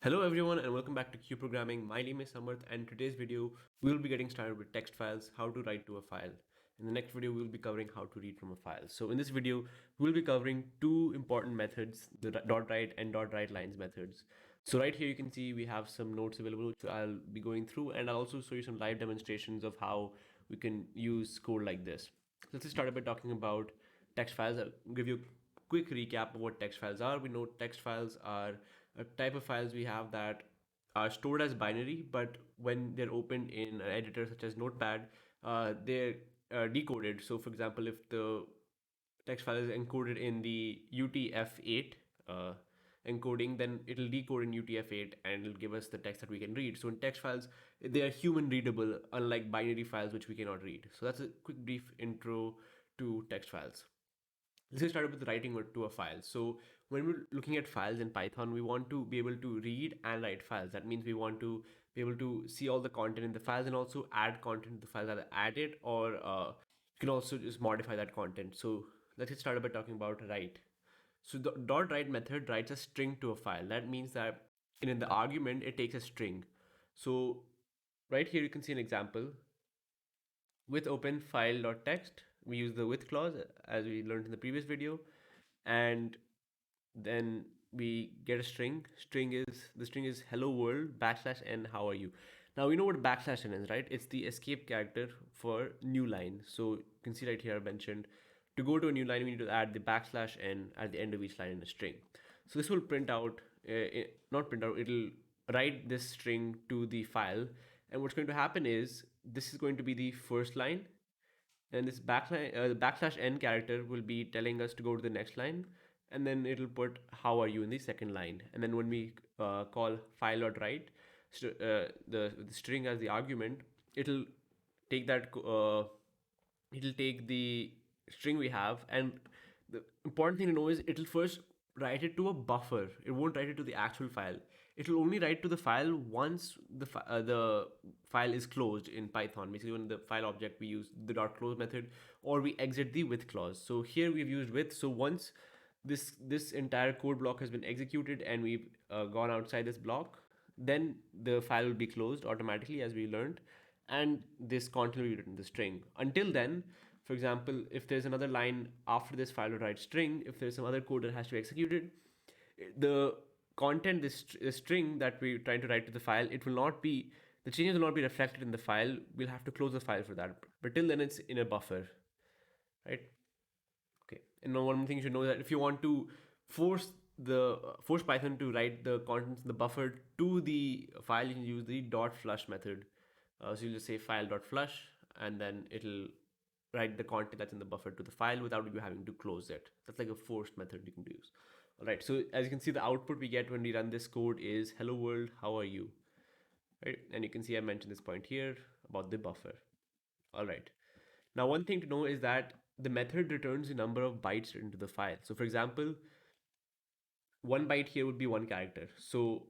Hello everyone and welcome back to Q Programming. My name is Sammarth and today's video we will be getting started with text files, how to write to a file. In the next video we will be covering how to read from a file. So in this video we will be covering two important methods, the dot write and dot write lines methods. So right here you can see we have some notes available which I'll be going through, and I'll also show you some live demonstrations of how we can use code like this. Let's just start by talking about text files. I'll give you a quick recap of what text files are. We know text files are a type of files we have that are stored as binary, but when they're opened in an editor such as Notepad, they're decoded. So, for example, if the text file is encoded in the UTF-8 uh, encoding, then it'll decode in UTF-8 and it'll give us the text that we can read. So, in text files, they are human readable, unlike binary files which we cannot read. So, that's a quick brief intro to text files. Let's get started with writing to a file. So when we're looking at files in Python, we want to be able to read and write files. That means we want to be able to see all the content in the files and also add content to the files, either add it or you can also just modify that content. So let's get started by talking about write. So the dot write method writes a string to a file. That means that in the argument, it takes a string. So right here, you can see an example with open file.text. We use the with clause as we learned in the previous video, and then we get a string. The string is hello world backslash n, how are you. Now we know what backslash n is, right? It's the escape character for new line. So you can see right here I mentioned to go to a new line we need to add the backslash n at the end of each line in a string. So this will print out, not print out, it'll write this string to the file, and what's going to happen is this is going to be the first line, and this backslash n character will be telling us to go to the next line, and then it'll put how are you in the second line, and then when we call file.write the string as the argument, it'll take that it'll take the string we have, and the important thing to know is it'll first write it to a buffer. It won't write it to the actual file. It'll only write to the file once the file is closed in Python. Basically, when the file object we use the dot close method, or we exit the with clause. So here we've used with. So once this entire code block has been executed and we've gone outside this block, then the file will be closed automatically, as we learned, and this content will be written in the string. Until then, for example, if there's another line after this file write string, if there's some other code that has to be executed, the content, this string that we're trying to write to the file, it will not be, the changes will not be reflected in the file. We'll have to close the file for that. But till then, it's in a buffer, right? Okay. And now one more thing you should know is that if you want to force force Python to write the contents in the buffer to the file, you can use the dot flush method. So you'll just say file dot flush, and then it'll write the content that's in the buffer to the file without you having to close it. That's like a forced method you can use. All right. So as you can see, the output we get when we run this code is hello world, how are you? Right. And you can see I mentioned this point here about the buffer. All right. Now, one thing to know is that the method returns the number of bytes into the file. So for example, one byte here would be one character. So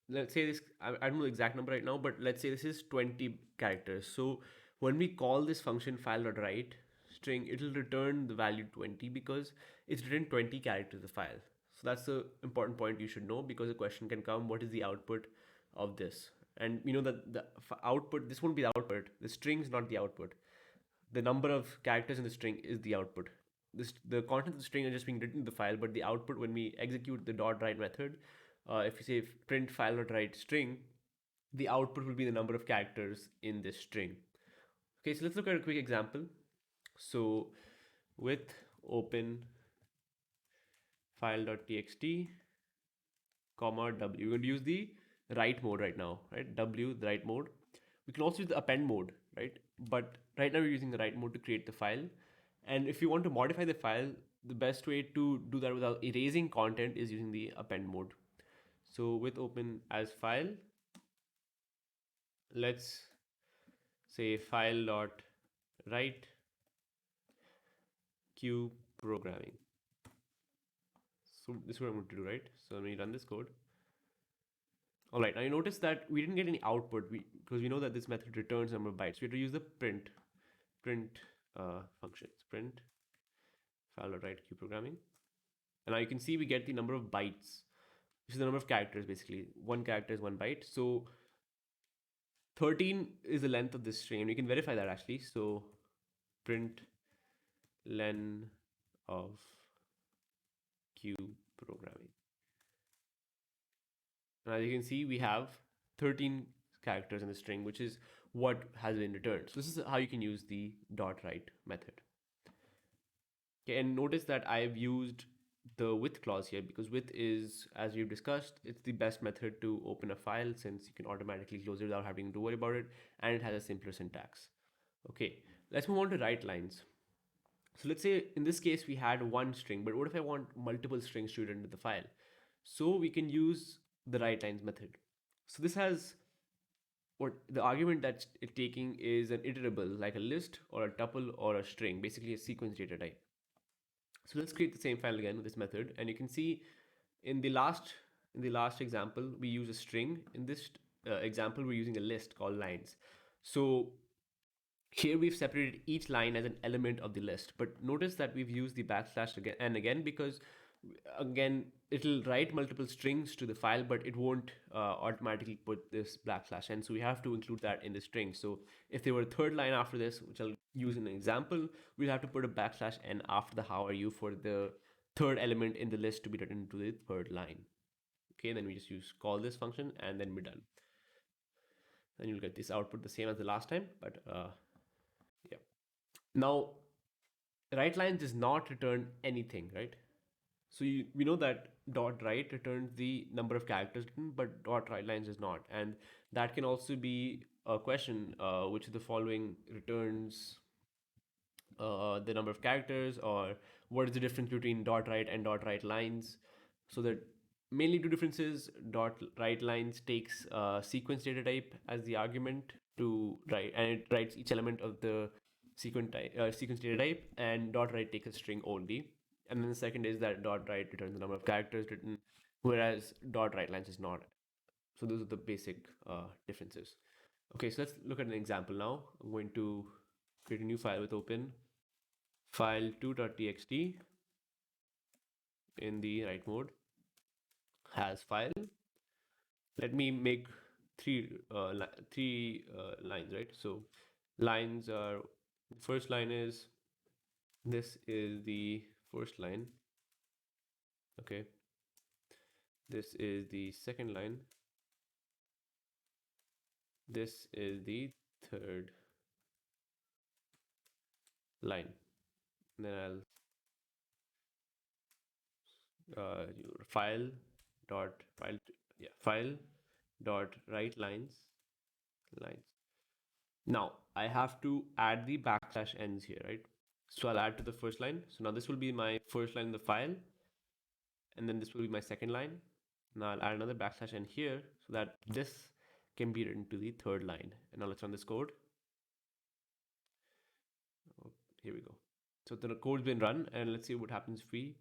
let's say this, I don't know the exact number right now, but let's say this is 20 characters. So when we call this function file.write string, it'll return the value 20 because it's written 20 characters the file. So that's the important point you should know, because a question can come, what is the output of this? And you know that the output, this won't be the output, the string is not the output. The number of characters in the string is the output. The content of the string are just being written in the file, but the output when we execute the dot write method, if you say print file dot write string, the output will be the number of characters in this string. Okay, so let's look at a quick example. So with open file.txt, comma w, we're going to use the write mode right now, right? W, the write mode. We can also use the append mode, right? But right now we're using the write mode to create the file. And if you want to modify the file, the best way to do that without erasing content is using the append mode. So with open as file, let's say file dot write q programming. So this is what I'm going to do, right? So let me run this code. All right, now you notice that we didn't get any output because we know that this method returns number of bytes. We have to use the print functions, print file dot write q programming. And now you can see we get the number of bytes which is the number of characters basically. One character is one byte. So 13 is the length of this string, and we can verify that actually. So print len of Q programming. And as you can see, we have 13 characters in the string, which is what has been returned. So this is how you can use the dot write method. Okay, and notice that I've used the with clause here because with is, as we've discussed, it's the best method to open a file since you can automatically close it without having to worry about it, and it has a simpler syntax. Okay, let's move on to write lines. So let's say in this case we had one string, but what if I want multiple strings to return to the file? So we can use the write lines method. So this has what the argument that's it taking is an iterable like a list or a tuple or a string, basically a sequence data type. So let's create the same file again with this method, and you can see in the last example we use a string. In this example we're using a list called lines. So here we've separated each line as an element of the list, but notice that we've used the backslash again and again because again it'll write multiple strings to the file, but it won't automatically put this backslash n, so we have to include that in the string. So if there were a third line after this, which I'll use in an example, we'll have to put a backslash n after the how are you for the third element in the list to be written to the third line. Okay, then we just use call this function and then we're done. Then you'll get this output the same as the last time, but yeah. Now write lines does not return anything, right? So we know that dot write returns the number of characters written, but dot write lines does not, and that can also be a question, which of the following returns the number of characters, or what is the difference between dot write and dot write lines? So that mainly two differences. Dot write lines takes sequence data type as the argument to write, and it writes each element of the sequence data type, and dot write takes a string only. And then the second is that dot write returns the number of characters written, whereas dot write lines is not. So those are the basic differences. Okay, so let's look at an example now. I'm going to create a new file with open file2.txt in the write mode, has file. Let me make three lines, right? So lines are, first line is, this is the first line. Okay, this is the second line, this is the third line. And then I'll file dot write lines. Now I have to add the backslash n's here, right? So I'll add to the first line. So now this will be my first line in the file, and then this will be my second line. Now I'll add another backslash n here so that this can be written to the third line. And now let's run this code. Oh, here we go. So the code's been run, and let's see what happens if we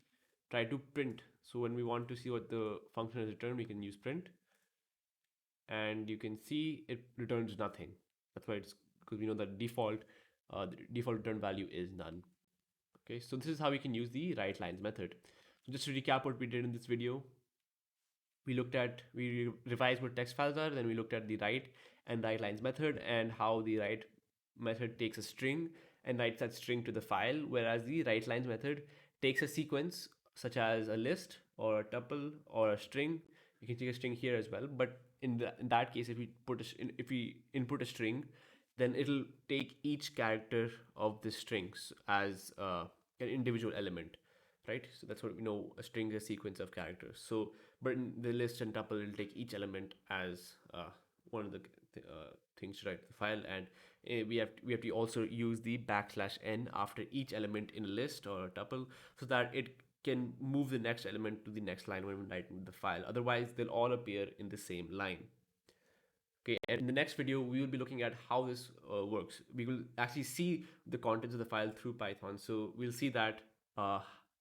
try to print. So when we want to see what the function has returned, we can use print, and you can see it returns nothing. That's why it's because we know that the default return value is none. Okay, so this is how we can use the write lines method. So just to recap what we did in this video, we revised what text files are, then we looked at the write and write lines method and how the write method takes a string and writes that string to the file, whereas the write lines method takes a sequence such as a list or a tuple or a string. You can take a string here as well, but in that case, if we input a string, then it'll take each character of the strings as an individual element, right? So that's what we know, a string is a sequence of characters. So but in the list and tuple, it'll take each element as one of the things to write the file, and we have to also use the backslash n after each element in a list or a tuple so that it can move the next element to the next line when we write in the file. Otherwise, they'll all appear in the same line. Okay, and in the next video, we will be looking at how this works. We will actually see the contents of the file through Python. So we'll see that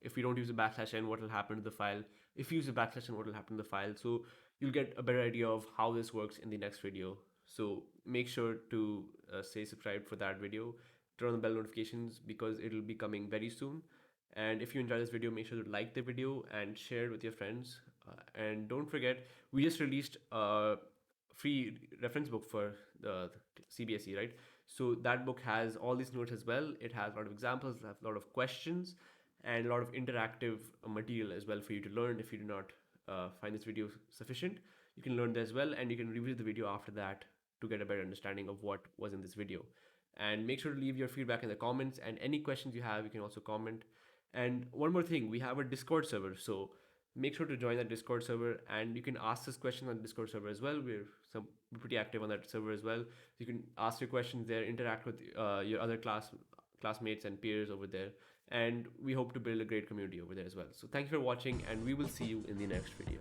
if we don't use a backslash n, what will happen to the file. If you use a backslash n, what will happen to the file. So you'll get a better idea of how this works in the next video. So make sure to stay subscribed for that video. Turn on the bell notifications because it will be coming very soon. And if you enjoyed this video, make sure to like the video and share it with your friends. And don't forget, we just released a free reference book for the Cbse, right? So that book has all these notes as well. It has a lot of examples, it has a lot of questions, and a lot of interactive material as well for you to learn. If you do not find this video sufficient, you can learn that as well, and you can revisit the video after that to get a better understanding of what was in this video. And make sure to leave your feedback in the comments, and any questions you have, you can also comment. And one more thing, we have a Discord server, so make sure to join that Discord server, and you can ask us questions on the Discord server as well. We're pretty active on that server as well. You can ask your questions there, interact with your other classmates and peers over there, and we hope to build a great community over there as well. So thank you for watching, and we will see you in the next video.